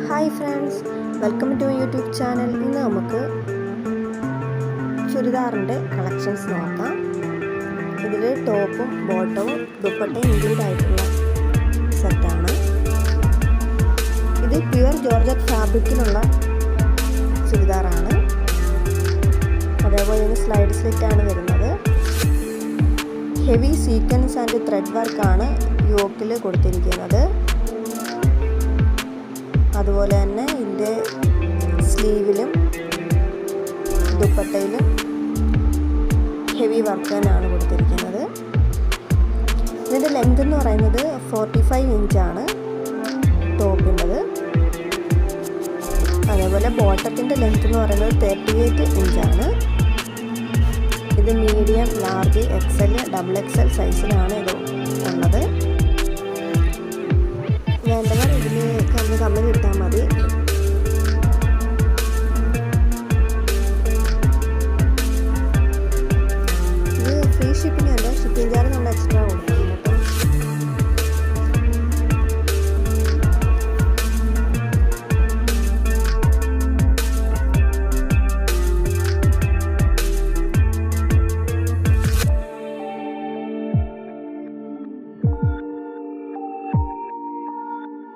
Hi friends, welcome to YouTube channel. ഇന്ന് നമുക്ക് ചുരിദാറിൻ്റെ കളക്ഷൻസ് നോക്കാം. ഇതിൽ ടോപ്പും ബോട്ടവും ദുപ്പട്ടയും ഇൻക്ലൂഡ് ആയിട്ടുള്ള സെറ്റാണ്. ഇത് പ്യുവർ ജോർജറ്റ് ഫാബ്രിക്കിലുള്ള ചുരിദാറാണ്. അതേപോലെ തന്നെ സ്ലൈഡ് സ്ലിറ്റാണ് വരുന്നത്. ഹെവി സീക്വൻസ് ആൻഡ് ത്രെഡ് വർക്കാണ് യോക്കിൽ കൊടുത്തിരിക്കുന്നത്. അതുപോലെ തന്നെ ഇതിൻ്റെ സ്ലീവിലും ദുപ്പട്ടയിലും ഹെവി വർക്ക് തന്നെയാണ് കൊടുത്തിരിക്കുന്നത്. ഇതിൻ്റെ ലെങ്ത് എന്ന് പറയുന്നത് 45 ഇഞ്ചാണ് ടോപ്പിൻ്റെത്. അതേപോലെ ബോട്ടത്തിൻ്റെ ലെങ്ത് എന്ന് പറയുന്നത് 38 ഇഞ്ചാണ്. ഇത് മീഡിയം, ലാർജ്, XL, XXL സൈസിലാണ് ഇത് ഉള്ളത്. വേണ്ടവർ ഇതിൽ കമ്മൽ എടുത്താൽ മതി.